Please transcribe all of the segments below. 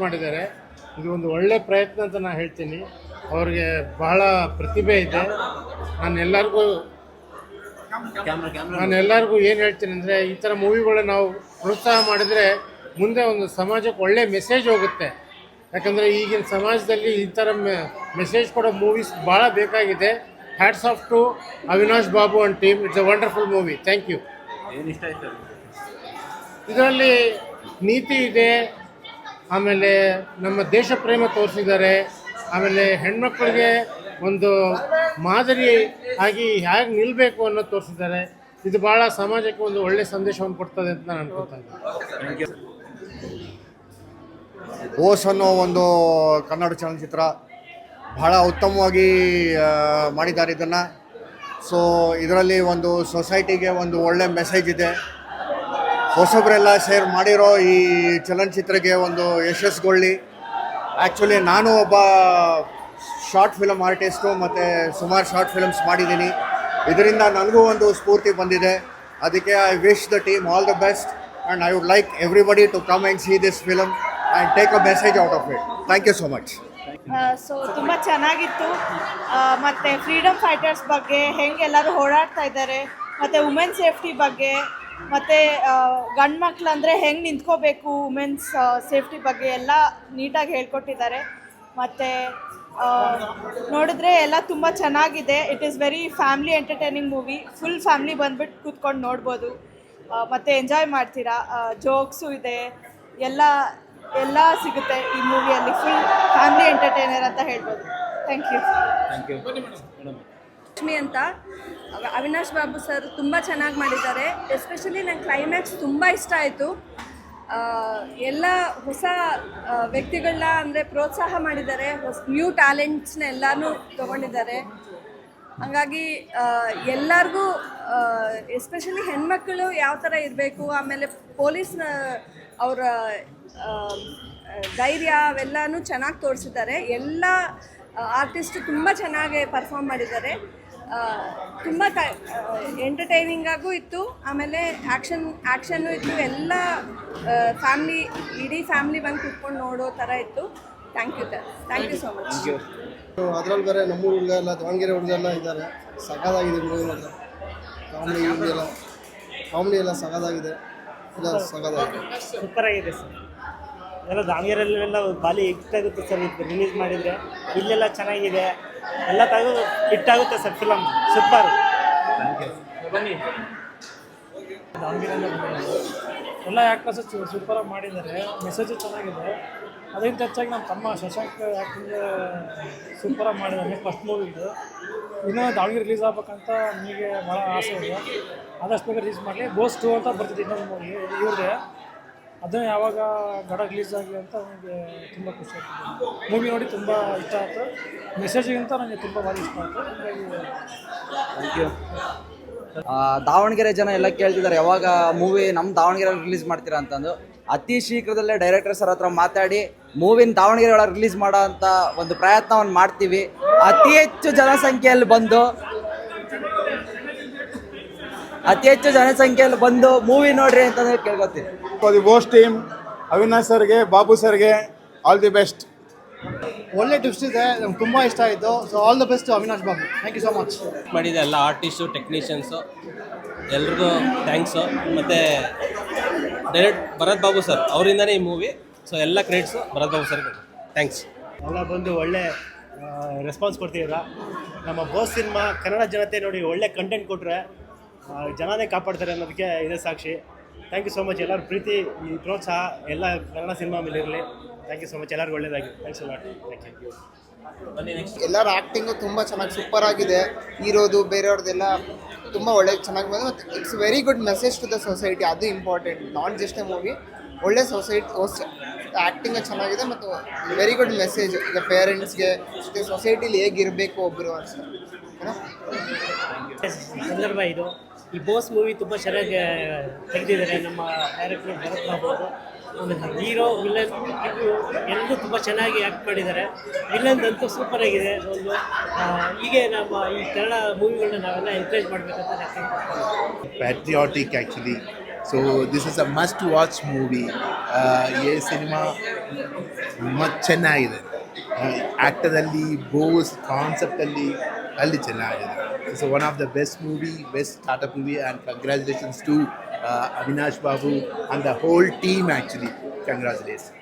ಮಾಡಿದ್ದಾರೆ. ಇದು ಒಂದು ಒಳ್ಳೆ ಪ್ರಯತ್ನ ಅಂತ ನಾನು ಹೇಳ್ತೀನಿ. ಅವ್ರಿಗೆ ಬಹಳ ಪ್ರತಿಭೆ ಇದೆ. ನಾನೆಲ್ಲರಿಗೂ ಏನು ಹೇಳ್ತೀನಿ ಅಂದರೆ, ಈ ಥರ ಮೂವಿಗಳನ್ನ ನಾವು ಪ್ರೋತ್ಸಾಹ ಮಾಡಿದರೆ ಮುಂದೆ ಒಂದು ಸಮಾಜಕ್ಕೆ ಒಳ್ಳೆ ಮೆಸೇಜ್ ಹೋಗುತ್ತೆ. ಯಾಕಂದರೆ ಈಗಿನ ಸಮಾಜದಲ್ಲಿ ಈ ಥರ ಮೆಸೇಜ್ ಕೊಡೋ ಮೂವೀಸ್ ಭಾಳ ಬೇಕಾಗಿದೆ. Hats off to Avinash Babu and team. It's a wonderful movie. Thank you. ಇದರಲ್ಲಿ ನೀತಿ ಇದೆ, ಆಮೇಲೆ ನಮ್ಮ ದೇಶ ಪ್ರೇಮ ತೋರಿಸಿದ್ದಾರೆ, ಆಮೇಲೆ ಹೆಣ್ಮಕ್ಳಿಗೆ ಒಂದು ಮಾದರಿ ಆಗಿ ಹೇಗೆ ನಿಲ್ಲಬೇಕು ಅನ್ನೋದು ತೋರಿಸಿದ್ದಾರೆ. ಇದು ಭಾಳ ಸಮಾಜಕ್ಕೆ ಒಂದು ಒಳ್ಳೆಯ ಸಂದೇಶವನ್ನು ಕೊಡ್ತದೆ ಅಂತ ನಾನು ಅನ್ಕೊತಾ ಇದ್ದೀನಿ. ಓಸ್ ಅನ್ನೋ ಒಂದು ಕನ್ನಡ ಚಲನಚಿತ್ರ ಬಹಳ ಉತ್ತಮವಾಗಿ ಮಾಡಿದ್ದಾರೆ ಇದನ್ನು. ಸೊ ಇದರಲ್ಲಿ ಒಂದು ಸೊಸೈಟಿಗೆ ಒಂದು ಒಳ್ಳೆ ಮೆಸೇಜ್ ಇದೆ. ಹೊಸಬರೆಲ್ಲ ಶೇರ್ ಮಾಡಿರೋ ಈ ಚಲನಚಿತ್ರಕ್ಕೆ ಒಂದು ಯಶಸ್ಸುಗೊಳ್ಳಿ. ಆ್ಯಕ್ಚುಲಿ ನಾನು ಒಬ್ಬ ಶಾರ್ಟ್ ಫಿಲಮ್ ಆರ್ಟಿಸ್ಟು ಮತ್ತು ಸುಮಾರು ಶಾರ್ಟ್ ಫಿಲ್ಮ್ಸ್ ಮಾಡಿದ್ದೀನಿ. ಇದರಿಂದ ನನಗೂ ಒಂದು ಸ್ಫೂರ್ತಿ ಬಂದಿದೆ. ಅದಕ್ಕೆ I wish the team all the best and I would like everybody to come and see this film and take a message out of it. Thank you so much. So ತುಂಬ ಚೆನ್ನಾಗಿತ್ತು. ಮತ್ತು ಫ್ರೀಡಮ್ ಫೈಟರ್ಸ್ ಬಗ್ಗೆ ಹೆಂಗೆ ಎಲ್ಲರೂ ಓಡಾಡ್ತಾ ಇದ್ದಾರೆ, ಮತ್ತು women safety ಬಗ್ಗೆ, ಮತ್ತು ಗಂಡು ಮಕ್ಳು ಅಂದರೆ ಹೆಂಗೆ ನಿಂತ್ಕೋಬೇಕು ವುಮೆನ್ಸ್ ಸೇಫ್ಟಿ ಬಗ್ಗೆ ಎಲ್ಲ ನೀಟಾಗಿ ಹೇಳ್ಕೊಟ್ಟಿದ್ದಾರೆ. ಮತ್ತು ನೋಡಿದ್ರೆ ಎಲ್ಲ ತುಂಬ ಚೆನ್ನಾಗಿದೆ. It is very family entertaining movie. Full family ಬಂದುಬಿಟ್ಟು ಕೂತ್ಕೊಂಡು ನೋಡ್ಬೋದು ಮತ್ತು ಎಂಜಾಯ್ ಮಾಡ್ತೀರಾ. ಜೋಕ್ಸು ಇದೆ, ಎಲ್ಲ ಸಿಗುತ್ತೆ ಈ ಮೂವಿಯಲ್ಲಿ. ಫುಲ್ ಫ್ಯಾಮ್ಲಿ ಎಂಟರ್ಟೈನರ್ ಅಂತ ಹೇಳ್ಬೋದು. Thank you. ಲಕ್ಷ್ಮಿ ಅಂತ ಅವಿನಾಶ್ ಬಾಬು ಸರ್ ತುಂಬ ಚೆನ್ನಾಗಿ ಮಾಡಿದ್ದಾರೆ. ಎಸ್ಪೆಷಲಿ ನಂಗೆ ಕ್ಲೈಮ್ಯಾಕ್ಸ್ ತುಂಬ ಇಷ್ಟ ಆಯಿತು. ಎಲ್ಲ ಹೊಸ ವ್ಯಕ್ತಿಗಳನ್ನ ಅಂದರೆ ಪ್ರೋತ್ಸಾಹ ಮಾಡಿದ್ದಾರೆ. ನ್ಯೂ ಟ್ಯಾಲೆಂಟ್ಸ್ನ ಎಲ್ಲನೂ ತೊಗೊಂಡಿದ್ದಾರೆ. ಹಾಗಾಗಿ ಎಲ್ಲರಿಗೂ ಎಸ್ಪೆಷಲಿ ಹೆಣ್ಮಕ್ಳು ಯಾವ ಥರ ಇರಬೇಕು, ಆಮೇಲೆ ಪೊಲೀಸ್ನ ಅವರ ಧೈರ್ಯ ಅವೆಲ್ಲನೂ ಚೆನ್ನಾಗಿ ತೋರಿಸಿದ್ದಾರೆ. ಎಲ್ಲ ಆರ್ಟಿಸ್ಟು ತುಂಬ ಚೆನ್ನಾಗಿ ಪರ್ಫಾರ್ಮ್ ಮಾಡಿದ್ದಾರೆ. ತುಂಬ ಎಂಟರ್ಟೈನಿಂಗಾಗೂ ಇತ್ತು, ಆಮೇಲೆ ಆ್ಯಕ್ಷನ್ನು ಇತ್ತು. ಎಲ್ಲ ಇಡೀ ಫ್ಯಾಮ್ಲಿ ಬಂದು ಕೂತ್ಕೊಂಡು ನೋಡೋ ಥರ ಇತ್ತು. Thank you so much. ಅದರಲ್ಲಿ ಬೇರೆ ನಮ್ಮೂರು ಹುಡುಗ ಎಲ್ಲ ದಾವಣಗೆರೆ ಹುಡುಗ ಎಲ್ಲ ಇದ್ದಾರೆ. ಸಖತ್ತಾಗಿದೆ ಮೂವಿ ನೋಡಿದ್ರೆ. ಕಾಮಿಡಿ ಎಲ್ಲ ಸಖತ್ತಾಗಿದೆ. ಸೂಪರ್ ಆಗಿದೆ ಸರ್. ಎಲ್ಲ ದಾವಣಗೆರೆಯಲ್ಲೆಲ್ಲ ಬಾಲಿ ಹಿಟ್ಟಾಗುತ್ತೆ ಸರ್. ಇದು ರಿಲೀಸ್ ಮಾಡಿದರೆ ಇಲ್ಲೆಲ್ಲ ಚೆನ್ನಾಗಿದೆ, ಎಲ್ಲ ತೆಗೆದು ಹಿಟ್ಟಾಗುತ್ತೆ ಸರ್ ಫಿಲಮ್. ಸೂಪರ್. ಬನ್ನಿ, ದಾವಣಗೆರೆಯಿಂದ ಬಂದಿದ್ದಾರೆ. ಎಲ್ಲ ಆ್ಯಕ್ಟರ್ಸು ಸೂಪರಾಗಿ ಮಾಡಿದ್ದಾರೆ. ಮೆಸೇಜು ಚೆನ್ನಾಗಿದೆ. ಅದಕ್ಕಿಂತ ಹೆಚ್ಚಾಗಿ ನಮ್ಮ ತಮ್ಮ ಶಶಾಂಕ್ ಆ್ಯಕ್ಟಿಂಗ್ ಸೂಪರಾಗಿ ಮಾಡಿದ್ದಾನೆ. ಫಸ್ಟ್ ಮೂವಿದು ಇನ್ನೂ ದಾವಣಗೆರೆ ರಿಲೀಸ್ ಆಗ್ಬೇಕಂತ ನನಗೆ ಭಾಳ ಆಸೆ ಇದೆ. ಆದಷ್ಟು ಬೇಗ ರಿಲೀಸ್ ಮಾಡಲಿ. ಬೋಸ್ 2 ಅಂತ ಬರ್ತಿದೆ ಇನ್ನೊಂದು ಮೂವಿ ಇವ್ರಿಗೆ. ಅದನ್ನು ಯಾವಾಗ ಗಡ ರಿಲೀಸ್ ಆಗಲಿ ಅಂತ ನನಗೆ ತುಂಬ ಖುಷಿ ಆಗ್ತಿದೆ. ಮೂವಿ ನೋಡಿ ತುಂಬ ಇಷ್ಟ ಆಯಿತು. ಮೆಸೇಜಿಗಿಂತ ನನಗೆ ತುಂಬ ಭಾಳ ಇಷ್ಟ ಆಯಿತು. Thank you. ದಾವಣಗೆರೆ ಜನ ಎಲ್ಲ ಕೇಳ್ತಿದ್ದಾರೆ ಯಾವಾಗ ಮೂವಿ ನಮ್ಮ ದಾವಣಗೆರೆ ರಿಲೀಸ್ ಮಾಡ್ತೀರಾ ಅಂತಂದು. ಅತಿ ಶೀಘ್ರದಲ್ಲೇ ಡೈರೆಕ್ಟರ್ ಸರ್ ಹತ್ರ ಮಾತಾಡಿ ಮೂವಿನ ದಾವಣಗೆರೆ ಒಳಗೆ ರಿಲೀಸ್ ಮಾಡೋ ಅಂಥ ಒಂದು ಪ್ರಯತ್ನವನ್ನು ಮಾಡ್ತೀವಿ. ಅತಿ ಹೆಚ್ಚು ಜನಸಂಖ್ಯೆಯಲ್ಲಿ ಬಂದು ಮೂವಿ ನೋಡ್ರಿ ಅಂತಂದ್ರೆ ಕೇಳ್ಕೊತೀನಿ. ದಿ ಬೋಸ್ ಟೀಮ್, ಅವಿನಾಶ್ ಸರ್ಗೆ, ಬಾಬು ಸರ್ಗೆ ಆಲ್ ದಿ ಬೆಸ್ಟ್. ಒಳ್ಳೆ ಟ್ವಿಸ್ಟ್ ಇದೆ, ನಮ್ಗೆ ತುಂಬ ಇಷ್ಟ ಆಯಿತು. So all the best Avinash Babu. Thank you so much. ಮಾಡಿದೆ ಎಲ್ಲ ಆರ್ಟಿಸ್ಟು, ಟೆಕ್ನಿಷಿಯನ್ಸು ಎಲ್ರಿಗೂ ಥ್ಯಾಂಕ್ಸು. ಮತ್ತು ಡೈರೆಕ್ಟ್ ಭರತ್ ಬಾಬು ಸರ್ ಅವರಿಂದನೇ ಈ ಮೂವಿ. ಸೊ ಎಲ್ಲ ಕ್ರೆಡಿಟ್ಸು ಭರತ್ ಬಾಬು ಸರ್ಗೆ. ಥ್ಯಾಂಕ್ಸ್. ಎಲ್ಲ ಬಂದು ಒಳ್ಳೆ ರೆಸ್ಪಾನ್ಸ್ ಕೊಡ್ತಿದ್ದೀರಾ. ನಮ್ಮ ಬೋಸ್ ಸಿನಿಮಾ ಕನ್ನಡ ಜನತೆ ನೋಡಿ ಒಳ್ಳೆ ಕಂಟೆಂಟ್ ಕೊಟ್ಟರೆ ಜನನೇ ಕಾಪಾಡ್ತಾರೆ ಅನ್ನೋದಕ್ಕೆ ಇದೇ ಸಾಕ್ಷಿ. Thank you so much. ಎಲ್ಲರ ಪ್ರೀತಿ, ಈ ಪ್ರೋತ್ಸಾಹ ಎಲ್ಲ ಕನ್ನಡ ಸಿನಿಮಾ ಮೇಲೆ ಇರಲಿ. Thank you so much. ಎಲ್ಲರಿಗೂ ಒಳ್ಳೆಯದಾಗಿ. Thanks lot. Thank you. ಬನ್ನಿ ನೆಕ್ಸ್ಟ್. ಎಲ್ಲರ ಆ್ಯಕ್ಟಿಂಗು ತುಂಬ ಚೆನ್ನಾಗಿ ಸೂಪರ್ ಆಗಿದೆ. ಹೀರೋದು ಬೇರೆಯವ್ರದ್ದೆಲ್ಲ ತುಂಬ ಒಳ್ಳೆ ಚೆನ್ನಾಗಿ ಬಂದು. ಮತ್ತು it's very good message to the society. ಅದು important, not just a movie. ಒಳ್ಳೆ ಆ್ಯಕ್ಟಿಂಗ್ ಚೆನ್ನಾಗಿದೆ ಮತ್ತು ವೆರಿ ಗುಡ್ ಮೆಸೇಜ್ ಈಗ ಪೇರೆಂಟ್ಸ್ಗೆ ಮತ್ತು ಸೊಸೈಟಿಲಿ ಹೇಗಿರಬೇಕು ಒಬ್ಬರು ಅಂತ. ಸಂದರ್ಭ ಇದು. ಈ ಬೋಸ್ ಮೂವಿ ತುಂಬ ಚೆನ್ನಾಗಿ ತೆಗೆದಿದ್ದಾರೆ ನಮ್ಮ ಡೈರೆಕ್ಟರ್ ಭರತ್ ಬಾಬು ಅವರು. ಆಮೇಲೆ ಹೀರೋ ವಿಲನ್ ಎಲ್ಲರೂ ತುಂಬ ಚೆನ್ನಾಗಿ ಆ್ಯಕ್ಟ್ ಮಾಡಿದ್ದಾರೆ. ವಿಲನ್ದಂತೂ ಸೂಪರ್ ಆಗಿದೆ. ಒಂದು ಹೀಗೆ ನಮ್ಮ ಈ ಕನ್ನಡ ಮೂವಿಗಳನ್ನ ನಾವೆಲ್ಲ ಎನ್ಕರೇಜ್ ಮಾಡಬೇಕಂತ patriotic actually so this is a must watch movie. ಈ ಸಿನಿಮಾ ಚೆನ್ನಾಗಿದೆ. ಆ್ಯಕ್ಟರಲ್ಲಿ ಬೋಸ್ ಕಾನ್ಸೆಪ್ಟಲ್ಲಿ ಅಲ್ಲಿ ಚೆನ್ನಾಗಿದೆ. It's one of the best movie, best startup movie, and congratulations to Avinash Babu and the whole team. Actually congratulation.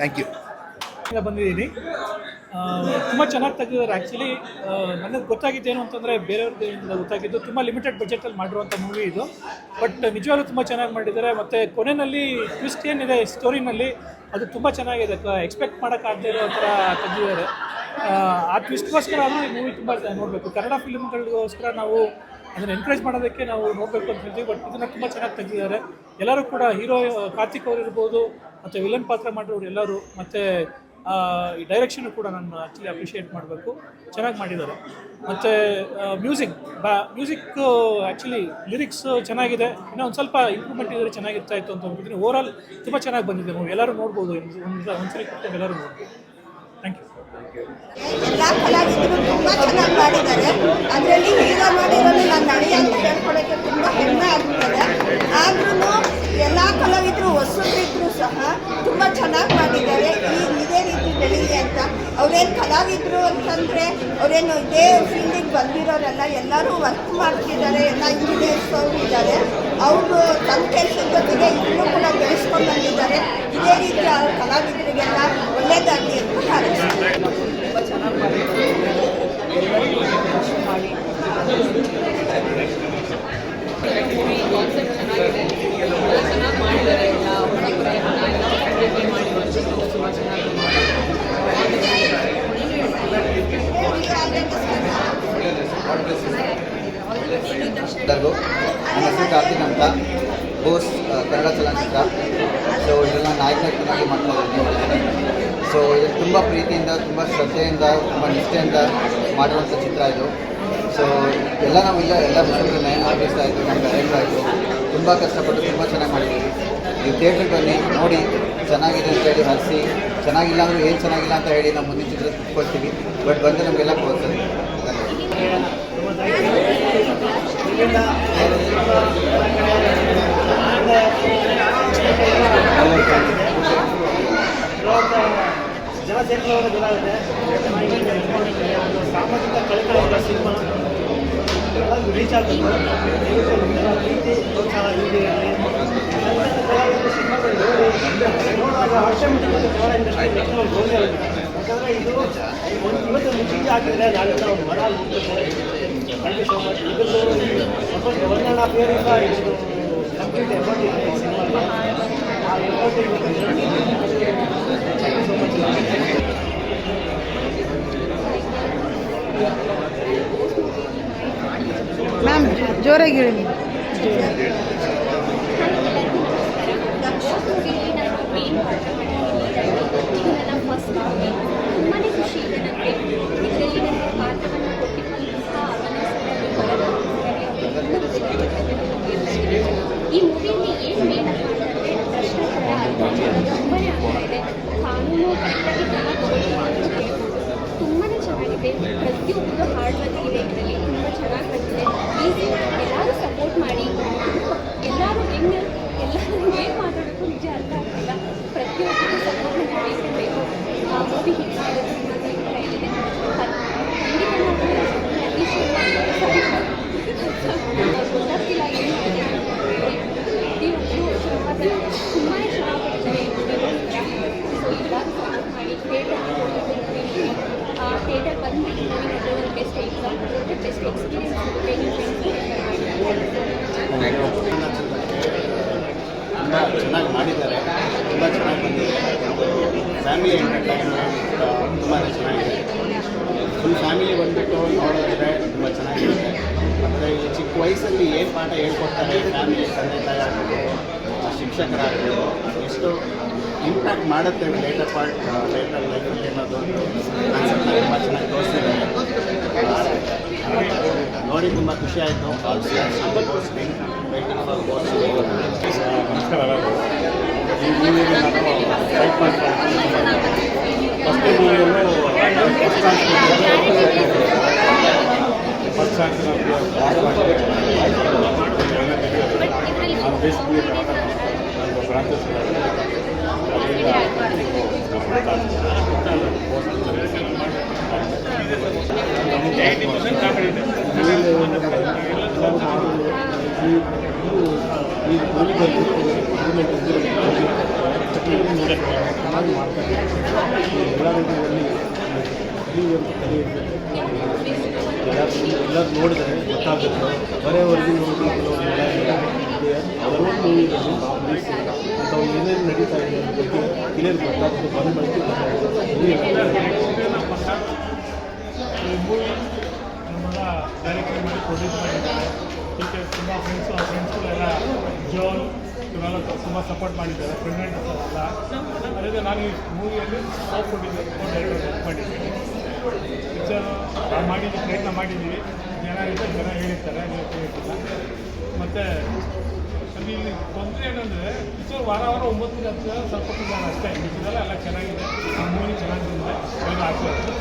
Thank you. ಬಂದಿದ್ದೀನಿ. ತುಂಬ ಚೆನ್ನಾಗಿ ತೆಗೆದಿದ್ದಾರೆ. ಆ್ಯಕ್ಚುಲಿ ನನಗೆ ಗೊತ್ತಾಗಿದ್ದೇನು ಅಂತಂದರೆ, ಬೇರೆಯವ್ರದ್ದು ಗೊತ್ತಾಗಿದ್ದು ತುಂಬ ಲಿಮಿಟೆಡ್ ಬಜೆಟಲ್ಲಿ ಮಾಡಿರುವಂಥ ಮೂವಿ ಇದು. ಬಟ್ ನಿಜವಾಗ್ಲೂ ತುಂಬ ಚೆನ್ನಾಗಿ ಮಾಡಿದ್ದಾರೆ. ಮತ್ತು ಕೊನೆಯಲ್ಲಿ ಟ್ವಿಸ್ಟ್ ಏನಿದೆ ಸ್ಟೋರಿನಲ್ಲಿ ಅದು ತುಂಬ ಚೆನ್ನಾಗಿದೆ. ಎಕ್ಸ್ಪೆಕ್ಟ್ ಮಾಡೋಕ್ಕಾಗದೇ ಇರೋ ಥರ ತೆಗೆದಿದ್ದಾರೆ. ಆ ಟ್ವಿಸ್ಟ್ಗೋಸ್ಕರ ಆದರೂ ಈ ಮೂವಿ ತುಂಬ ನೋಡಬೇಕು. ಕನ್ನಡ ಫಿಲ್ಮ್ಗಳಿಗೋಸ್ಕರ ನಾವು ಅದನ್ನು ಎನ್ಕರೇಜ್ ಮಾಡೋದಕ್ಕೆ ನಾವು ನೋಡಬೇಕು ಅಂತ ಹೇಳ್ತೀವಿ. ಬಟ್ ಇದನ್ನು ತುಂಬ ಚೆನ್ನಾಗಿ ತೆಗೆದಿದ್ದಾರೆ. ಎಲ್ಲರೂ ಕೂಡ ಹೀರೋ ಕಾರ್ತಿಕ್ ಅವರು ಇರ್ಬೋದು, ಮತ್ತು ವಿಲನ್ ಪಾತ್ರ ಮಾಡಿರೋರು ಎಲ್ಲರೂ, ಮತ್ತು ಈ ಡೈರೆಕ್ಷನು ಕೂಡ ನಾನು ಆ್ಯಕ್ಚುಲಿ ಅಪ್ರಿಷಿಯೇಟ್ ಮಾಡಬೇಕು. ಚೆನ್ನಾಗಿ ಮಾಡಿದ್ದಾರೆ. ಮತ್ತು ಮ್ಯೂಸಿಕ್ ಆ್ಯಕ್ಚುಲಿ ಲಿರಿಕ್ಸ್ ಚೆನ್ನಾಗಿದೆ. ಇನ್ನೂ ಒಂದು ಸ್ವಲ್ಪ ಇಂಪ್ರೂವ್ಮೆಂಟ್ ಇದ್ದರೆ ಚೆನ್ನಾಗಿರ್ತಾ ಇತ್ತು ಅಂತ ಅಂದ್ಬಿಟ್ಟಿದ್ದೀನಿ. ಓವರಾಲ್ ತುಂಬ ಚೆನ್ನಾಗಿ ಬಂದಿದೆ ಮೂವಿ. ಎಲ್ಲರೂ ನೋಡ್ಬೋದು. ಒಂದ್ಸರಿ ಕೂತ್ಕೊಂಡು ಎಲ್ಲರೂ ನೋಡ್ಬೋದು. Thank you. ಎಲ್ಲ ಕಲಾವಿದರು ತುಂಬ ಚೆನ್ನಾಗಿ ಮಾಡಿದ್ದಾರೆ. ಅದರಲ್ಲಿ ಹೀರೋ ಮಾಡಿರೋದು ನನ್ನ ನಡೆಯ ಅಂತ ಹೇಳ್ಕೊಳ್ಳೋಕ್ಕೆ ತುಂಬ ಹೆಮ್ಮೆ ಆಗ್ತದೆ. ಆದ್ರೂ ಎಲ್ಲ ಕಲಾವಿದರು ಹೊಸಬ್ರಿದ್ರು ಸಹ ತುಂಬ ಚೆನ್ನಾಗಿ ಮಾಡಿದ್ದಾರೆ. ಇದೇ ರೀತಿ ಬೆಳೀಲಿ ಅಂತ. ಅವರೇನು ಕಲಾವಿದರು ಅಂತಂದರೆ ಅವರೇನು ಇದೇ ಫೀಲ್ಡಿಗೆ ಬಂದಿರೋರೆಲ್ಲ, ಎಲ್ಲರೂ ವರ್ಕ್ ಮಾಡ್ತಿದ್ದಾರೆ. ಎಲ್ಲ ಇಂಜಿನಿಯರ್ಸ್ ಅವರು ಇದ್ದಾರೆ. ಅವರು ತಮ್ಮ ಕೆಲಸದ ಜೊತೆಗೆ ಇನ್ನೂ ಕೂಡ ಬೆಳೆಸ್ಕೊಂಡು ಬಂದಿದ್ದಾರೆ. ಇದೇ ರೀತಿ ಆ ಕಲಾವಿದರಿಗೆಲ್ಲ ಒಳ್ಳೆಯದಾಗಲಿ ಅಂತ ಹಾರೈಸ್ತಾರೆ. ತುಂಬ ಚೆನ್ನಾಗಿ ಮಾಡಿ ಮೂವಿ ಕಾನ್ಸೆಪ್ಟ್ ಚೆನ್ನಾಗಿದೆ. ಎಲ್ಲ ಚೆನ್ನಾಗಿ ಮಾಡಿದ್ದಾರೆ. ಎಲ್ಲ ಹೊರಗಡೆ ಮಾಡಿ ತುಂಬ ಚೆನ್ನಾಗಿ ಎಲ್ಲರಿಗೂ ನನ್ನ ಹೆಸರು ಕಾರ್ತಿಕ್ ಅಂತ, ಬೋಸ್ ಕನ್ನಡ ಚಲನಚಿತ್ರ. ಸೊ ಇದನ್ನು ನಾಯಕನಾಗಿ ಮಾಡ್ತಾ ಇದ್ದೀನಿ. ಸೊ ಇದು ತುಂಬ ಪ್ರೀತಿಯಿಂದ, ತುಂಬ ಶ್ರದ್ಧೆಯಿಂದ, ತುಂಬ ನಿಷ್ಠೆಯಿಂದ ಮಾಡಿರುವಂಥ ಚಿತ್ರ ಇದು. ಸೊ ಎಲ್ಲ ಎಲ್ಲ ಹೊಸಬ್ರನ್ನೇ ಆರ್ಟಿಸ್ಟ್ ಆಯಿತು, ನಮ್ಮ ಡೈರೆಕ್ಟರ್ ಆಯಿತು, ತುಂಬ ಕಷ್ಟಪಟ್ಟು ತುಂಬ ಚೆನ್ನಾಗಿ ಮಾಡಿದ್ದೀವಿ. ನೀವು ಥಿಯೇಟ್ರಿಗೆ ಬನ್ನಿ, ನೋಡಿ ಚೆನ್ನಾಗಿದೆ ಅಂತ ಹೇಳಿ ಹರಿಸಿ, ಚೆನ್ನಾಗಿಲ್ಲ ಅಂದರೂ ಏನು ಚೆನ್ನಾಗಿಲ್ಲ ಅಂತ ಹೇಳಿ ನಾವು ಮುಂದಿನ ಚಿತ್ರ ಕೊಡ್ತೀವಿ. ಬಟ್ ಬಂದು ನಮಗೆಲ್ಲ ಪ್ರೋತ್ಸಾಹ. ಜನಸೇನೆಯವರ ದಿನ ಇದೆ. ಸಾಮಾಜಿಕ ಕಳಕಳಿಯ ಸಿನಿಮಾ ಎಲ್ಲರಿಗೂ ರೀಚ್ ಆಗಬೇಕು. ಪ್ರೀತಿ ಪ್ರೋತ್ಸಾಹ ಹೀಗೆ ಸಿನಿಮಾಗಳು ನೋಡುವಾಗ ಆಟೋಮೆಟಿಕ್ ಕನ್ನಡ ಇಂಡಸ್ಟ್ರಿ ಒಂದು ಗೋಲ್ಗೆ ಹೋಗಿದೆ. ಯಾಕಂದರೆ ಇದು ಇವತ್ತು ಒಂದು ಚೀಜ್ ಹಾಕಿದರೆ ನಾಳೆಲ್ಲ ಒಂದು ಮರ ಹೋಗ್ತದೆ. Thank you so much. ಇದೊಂದು 1.5 ಇಯರಿಂದ ಇದು ಕಂಪ್ಲೀಟ್ ಎಫರ್ಟ್ ಇದೆ ಈ ಸಿನಿಮಾಗೆ. ಆ ಎಫರ್ಟ್ ಮ್ಯಾಮ್ ಜೋರಾಗಿ ಹೇಳಿ. ತುಂಬಾ ಖುಷಿ ಇದೆ ನನಗೆ. ಇದರಲ್ಲಿ ನನಗೆ ಪಾತ್ರವನ್ನು ಕೊಟ್ಟಿರುವಂತಹ ಈ ಮೂವಿಯಲ್ಲಿ ಏನು ಮೇನ್ ಅಂತಂದರೆ ಭ್ರಷ್ಟಾಚಾರ ಅತ್ಯಾಚಾರ ತುಂಬಾ ಆಗ್ತಾ ಇದೆ. ಕಾನೂನು ಕರೆಕ್ಟಾಗಿ ಕ್ರಮ ತಗೊಳ್ಳುವಂತ ತುಂಬಾ ಚೆನ್ನಾಗಿದೆ. ಪ್ರತಿಯೊಬ್ಬರು ಹಾರ್ಡ್ ವರ್ಕ್ ಇದೆ ಇದರಲ್ಲಿ. ತುಂಬ ಚೆನ್ನಾಗಿ ಬಂದಿದೆ. ಈಸಿ ಎಲ್ಲರೂ ಸಪೋರ್ಟ್ ಮಾಡಿ. ಎಲ್ಲರೂ ಹೆಂಗೆ ಎಲ್ಲರೂ ಏನು ಮಾತಾಡೋಕ್ಕೂ ನಿಜ ಅರ್ಥ ಆಗ್ತಿಲ್ಲ. ಪ್ರತಿಯೊಬ್ಬರಿಗೂ ಸಪೋರ್ಟ್ ಮಾಡಬೇಕು. ಆ ಮೂವಿ ಹಿಟ್ ಮಾಡೋದು ನನ್ನ ಕೈಲಿದೆ. ಖಂಡಿತ ಗೊತ್ತಾಗ್ತಿಲ್ಲ ಏನು ಮಾಡಿದೆ ಪ್ರತಿಯೊಬ್ಬರು ಶ್ರಮದ ತುಂಬಾ ಚೆನ್ನಾಗಿದ್ದಾರೆ. ಸೊ ಎಲ್ಲರೂ ಸಪೋರ್ಟ್ ಮಾಡಿ. ಥಿಯೇಟರ್ ಬಂದು ಒಂದು ಬೆಸ್ಟ್ ಎಕ್ಸಾಮ್ ಬೆಸ್ಟ್ ಎಕ್ಸ್ಪೀರಿಯನ್ಸ್ ತುಂಬ ಚೆನ್ನಾಗಿ ಮಾಡಿದ್ದಾರೆ. ತುಂಬ ಚೆನ್ನಾಗಿ ಬಂದಿದೆ. ಫ್ಯಾಮಿಲಿ ಎಂಟರ್ಟೈನ್ಮೆಂಟ್ ತುಂಬಾ ಚೆನ್ನಾಗಿದೆ. ಫುಲ್ ಫ್ಯಾಮಿಲಿ ಬಂದುಬಿಟ್ಟು ನೋಡಿದ್ರೆ ತುಂಬ ಚೆನ್ನಾಗಿರುತ್ತೆ. ಮತ್ತು ಈ ಚಿಕ್ಕ ವಯಸ್ಸಲ್ಲಿ ಏನು ಪಾಠ ಹೇಳ್ಕೊಡ್ತಾರೆ ಫ್ಯಾಮಿಲಿ, ತಂದೆ ತಾಯಿ ಆಗ್ಬೋದು, ಶಿಕ್ಷಕರಾಗ್ಬೋದು, ಎಷ್ಟು ಇಂಪ್ಯಾಕ್ಟ್ ಮಾಡುತ್ತೆ ಲೇಟರ್ ಲೈಫಲ್ಲಿ ಅನ್ನೋದು ಕಾನ್ಸೆಪ್ಟ್ನ ತುಂಬ ಚೆನ್ನಾಗಿ ತೋರಿಸಿದ್ದಾರೆ. ನೋಡಿ ತುಂಬ ಖುಷಿ ಆಯಿತು. Waiting for Bose. ನಮಸ್ಕಾರ. ಈ ಮೂವಿಯಲ್ಲಿ ನಾನು ಫೈಟ್ ಮಾಡ್ತಾ ಫಸ್ಟ್ ಮೂವಿಯಲ್ಲೂ ಫಸ್ಟ್ ಚಾನ್ಸ್ ನಾನು ಎಲ್ಲರೂ ನೋಡಿದ್ರೆ ಗೊತ್ತಾಗುತ್ತೆ ಬರೆಯವರೆಗೂ ನೋಡಿ ಕೆಲವೊಂದು ಮೂವಿಗಳಲ್ಲಿ ಅಥವಾ ಏನೇನು ನಡೀತಾ ಇದೆ ಅನ್ನೋ ಬಗ್ಗೆ ಕ್ಲಿಯರ್ ಗೊತ್ತಾಗುತ್ತೆ ಬಂದ ಬಳಕೆ ಈ ಮೂವಿ ನಮ್ಮೆಲ್ಲ ಡೈರೆಕ್ಟರ್ ಮಾಡಿ ಪ್ರೊಡ್ಯೂಸ್ ಮಾಡಿದ್ದಾರೆ. ಇದಕ್ಕೆ ತುಂಬ ಫ್ರೆಂಡ್ಸ್ಗಳೆಲ್ಲ ಜೋನ್ ಇವರೆಲ್ಲ ತುಂಬ ಸಪೋರ್ಟ್ ಮಾಡಿದ್ದಾರೆ. ಪ್ರೆಗ್ನೆಂಟ್ ಎಲ್ಲ ಅದರಿಂದ ನಾನು ಈ ಮೂವಿಯಲ್ಲಿ ಡೈರೆಕ್ಟರ್ ಮಾಡಿದ್ದೀನಿ. ಪಿಕ್ಚರು ಮಾಡಿದ್ದು ಪ್ರಯತ್ನ ಮಾಡಿದ್ದೀವಿ. ಜನ ಹೇಳಿರ್ತಾರೆ, ನೀವು ಕೇಳಿರ್ತಿಲ್ಲ. ಮತ್ತು ಅಲ್ಲಿ ತೊಂದರೆ ಏನಂದರೆ ಪಿಕ್ಚರ್ ವಾರ 9 ದಿನ ಸ್ವಲ್ಪ ಜನ ಅಷ್ಟೇ. ಇದೆಲ್ಲ ಎಲ್ಲ ಚೆನ್ನಾಗಿದೆ. ಆ ಮೂವಿ ಚೆನ್ನಾಗಿದೆ. ಎಲ್ಲ ಆಗ್ತದೆ.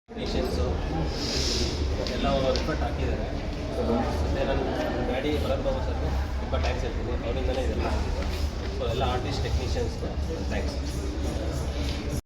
ಟೆಕ್ನಿಷಿಯನ್ಸು ಎಲ್ಲ ಎಫರ್ಟ್ ಹಾಕಿದ್ದಾರೆ. ಮತ್ತು ನನ್ನ ಡ್ಯಾಡಿ ಭರತ್ ಬಾಬು ಸರ್ಗೆ ತುಂಬ ಥ್ಯಾಂಕ್ಸ್ ಹೇಳ್ತೀನಿ. ಅವರಿಂದಲೇ ಇದೆಲ್ಲ. ಸೊ ಎಲ್ಲ ಆರ್ಟಿಸ್ಟ್ ಟೆಕ್ನಿಷಿಯನ್ಸ್ಗೆ ಥ್ಯಾಂಕ್ಸ್.